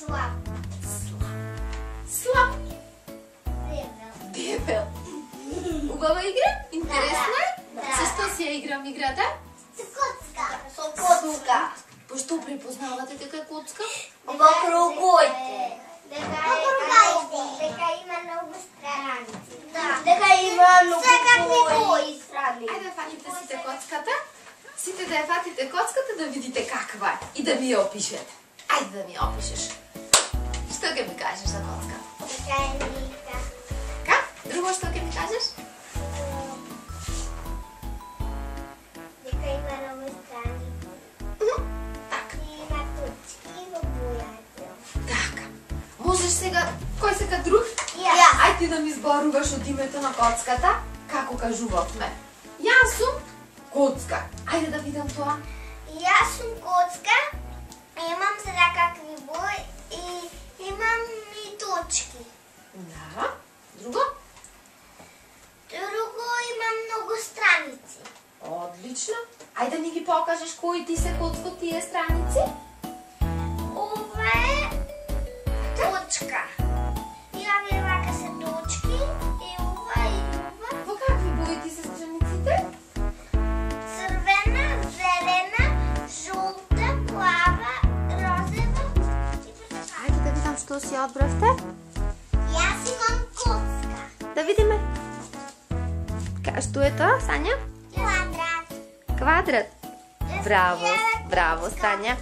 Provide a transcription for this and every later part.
Слаб. Слаб. Дебел. Дебел. Убава игра? Интересна е? Да. С што си ја играм играта? С коцка. Со коцка. По што препознавате дека е коцка? Во кругоите. Дека има много страници. Дека има многу Всекакви страни. Ајде фатите сите коцката. Сите да ја фатите коцката да видите каква е и да ми ја опишете. Ајде да ми ја опишеш. Што ќе ми кажеш за коцка? Дека е лика. Така? Друго што ќе ми кажеш? Дека има много страници. Така. И има точки во бојата. Така. Можеш сега, кој сега друг? Јас. Ајде ти да ми зборуваш од името на коцката, како кажувавме. Јас сум коцка. Ајде да видам тоа. Јас сум коцка, имам всекакви бои и имам и точки. Да. Друго? Друго имам много страници. Одлично. Ајде да ни ги покажеш кои ти се коцко тие страници. Ова е точка. И овие вака се точки и ова и ова. Во какви бои ти се страниците? Црвена, зелена, жолта, плава, розова и така. Ајде да видам што си одбравте. Јас имам коцка. Да видиме. Што е тоа, Сања? Квадрат. Квадрат. Браво, браво, Сања.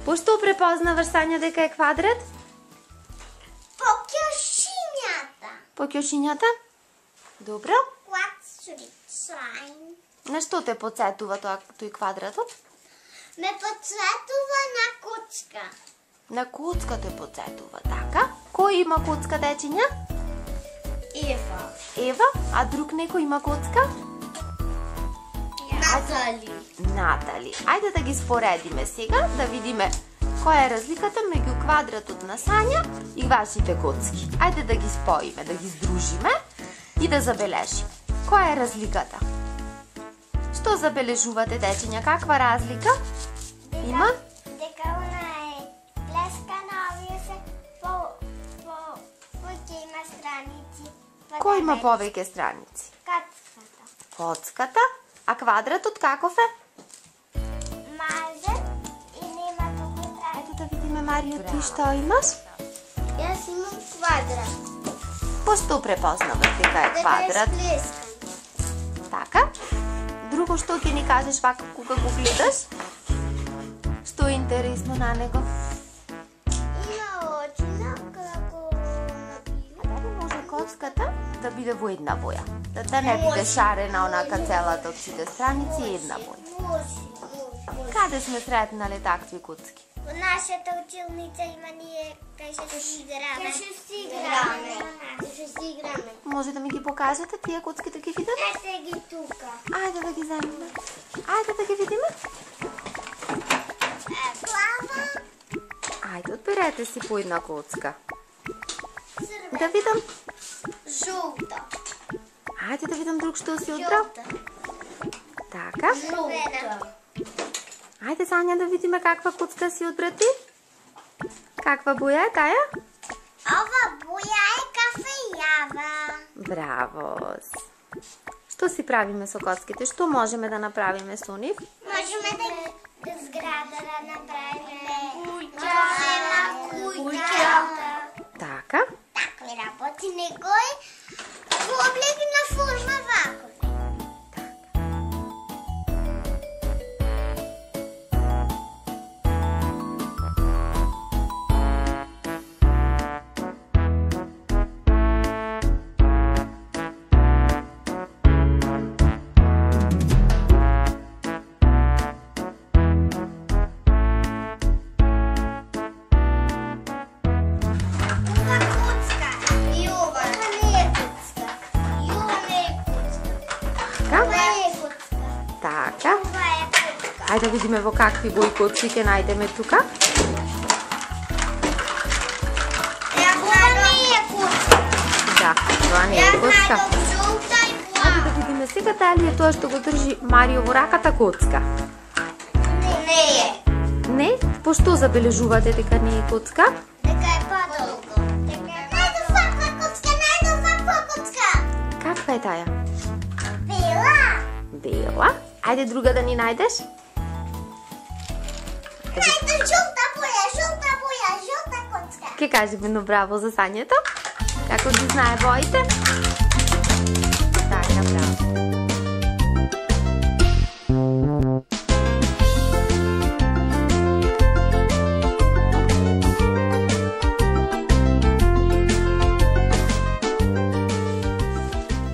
По што препознаваш, Сања, дека е квадрат? По кјошињата. По кјошињата? Добро. Слайн. На што те подсетува тој квадратот? Ме подсветува на коцка. На коцка те подсетува, така? Кој има коцка, дечиња? Ева. Ева, а друг некој има коцка? Натали. Натали. Ајде да ги споредиме сега, да видиме која е разликата меѓу квадратот на Сања и вашите коцки. Ајде да ги споиме, да ги здружиме и да забележиме. Која е разликата? Што забележувате, дечиња? Каква разлика има? Дека она е лескана, овие се повеќе има страници. Кој има повеќе страници? Кацката. Коцката. А квадратот каков е? Мазен и нема толку страници. Ајде да видиме, Марио, ти што имаш? Јас имам квадрат. По што препознаваш дека е квадрат? Дека е сплескан. Така. Друго што ќе ни кажеш вака кога го гледаш? Што е интересно на него? Има очина како набива. Дали може коцката да биде во една боја? Да не биде шарена онака целата од сите страници и една боја. Може. Каде сме сретнале такви коцки? Во нашата училница има ние кај што си играме. Кај што си играме. Може да ми ги покажете тие коцки да ги видат? Ете ги тука. Ајде да ги земеме. Ајде да ги видиме. Плава, Ајде, одберете си по една коцка. црвена, Да видам. жолта, Ајде да видам друг што си одбрал. Така. жолта. Ајде, Сања, да видиме каква коцка си одбра ти. Каква боја е таја? Ова боја е кафејава. Браво! Што си правиме со коцките? Што можеме да направиме со нив? Можеме да зграда да направиме. Куќа. Така. Така работи некој во облик на форма вакови. Ова коцка и ова не е коцка. И ова не е коцка. Така. Ова е коцка. Така. Ова е коцка. Ајде да видиме во какви бои коцки ќе најдеме тука. Ова не е коцка. Да, тоа не е Јас коцка. најдов жолта и Ајде плава. да видиме сега дали е тоа што го држи Марио во раката коцка. Не е. Не? По што забележувате дека не е коцка? Дека дълго. Най-добра куцка. Каква е тая? Бела. Бела. Айде друга да ни найдеш. Ето жълта куцка. Ке кажем едно браво за Санята. Како ги знае боите? Така, браво.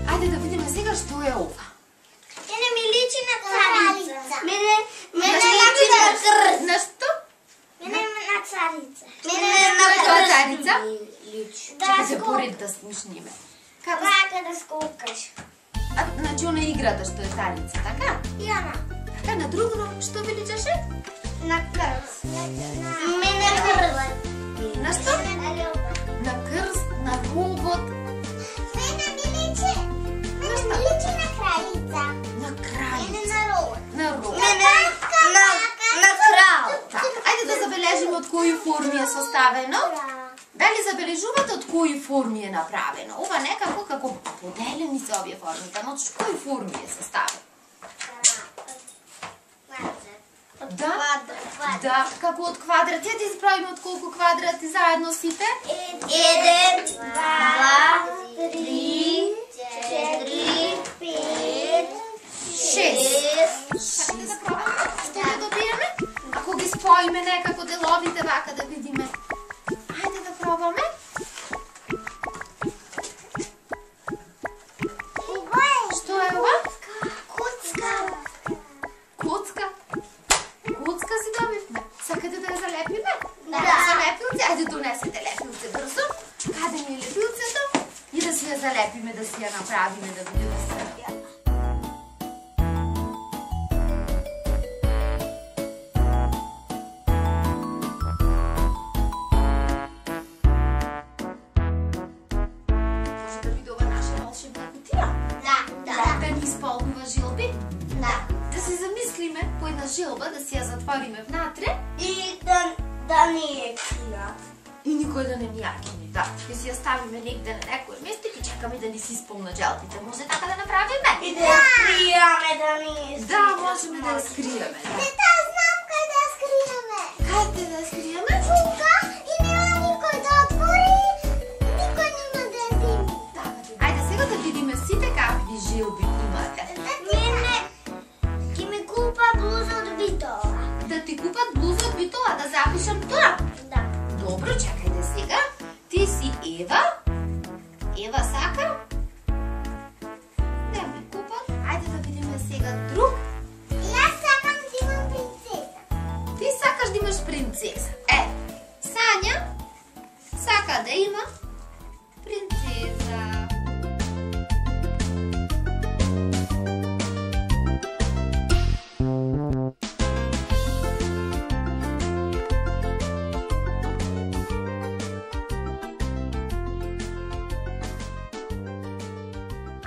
Айде да видим сега што е ова. Тя не ми личи на царица. Мене личи на кръст. На што? Мене на царица. Тоа е царица? Да, Чекай се поред да слушниме. Вака да скукаш. Значи она играта што е царица, така? И она. Така, на друго што величаше? На кръст. Мене кръст. На што? На крст, на робот. Мене ми личи. Мене ми личи на кралица. На крај. Мене на рол. На робот. Мене на крал. Так, ајде да забележиме од кои форми е составено. Дали забележувате од кои форми е направено? Ова некако како поделени се овие форми, но од кои форми е составено? Да, како од квадрат. Ја да изброиме од колку квадрати заедно сите? 1, 2, 3, 4, 5, 6. Сакате да пробаме? Што да добиеме? Ако ги споиме некако деловите вака да видиме. Ајде да пробаме. Што е ова? Куцка. Куцка. Куцка си добивме. Сакате да ја залепиме? Да. За лепилце? Ајде донесете лепилце брзо. Каде ми е лепилцето? И да си ја залепиме, да си ја направиме, да видиме се. Може да види ова наша волшебна кутија? Да ни исполнува жилби? Да се замислиме по една жилба, да си ја затвориме внатре И да ни е кина. и никој да не ни ја кине. Да, ќе си ја ставиме негде на некој место и чекаме да ни се исполнат желбите. Може така да направиме? И да я скријаме да ни е. Да, можеме да ја скриеме. Тета, знам кај да я скриеме. Каде да ја скриеме? Тука и няма никој да отвори. Никој нема да я зими. Ајде сега да видиме сите какви жилби имате. Мене ки ми купа блуза од Витола. Да ти купат блуза од Витола, да запишам тоа. Да. Добро, чекајте сега. Ти си Ева. Ева сака. Да ми купат. Ајде да видиме сега друг. Јас сакам да имам принцеса. Ти сакаш да имаш принцеса. Сања сака да има принцеса.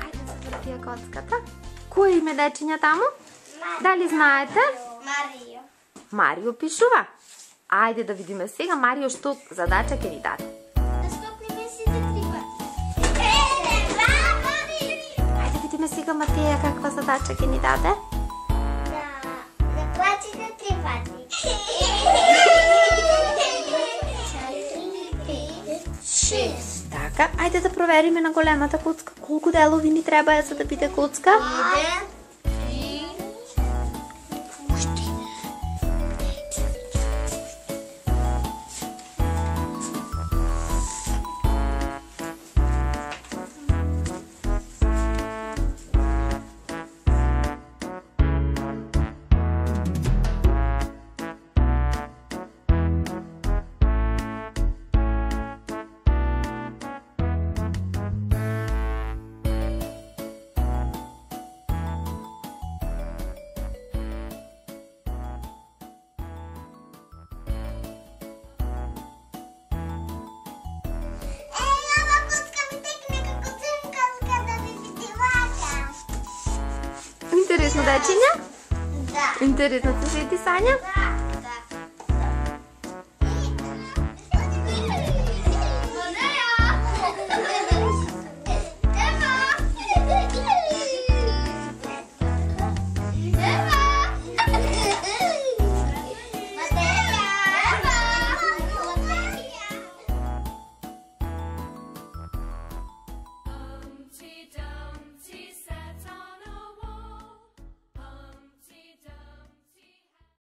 Ајде да завртија коцката. Кој име дечиња таму? Дали знаете? Марио. Марио пишува. Ајде да видиме сега Марио што задача ќе ни даде. Да скокнеме сите 3 пати. 1, 2, 3. Ајде видиме сега Матеја каква задача ќе ни даде. Да плачете 3 пати. 6. Така, ајде да провериме на големата куцка колку делови ни треба за да биде куцка. 1, 3. Интересно дечиња? Да. Интересно се свети Сања? Да.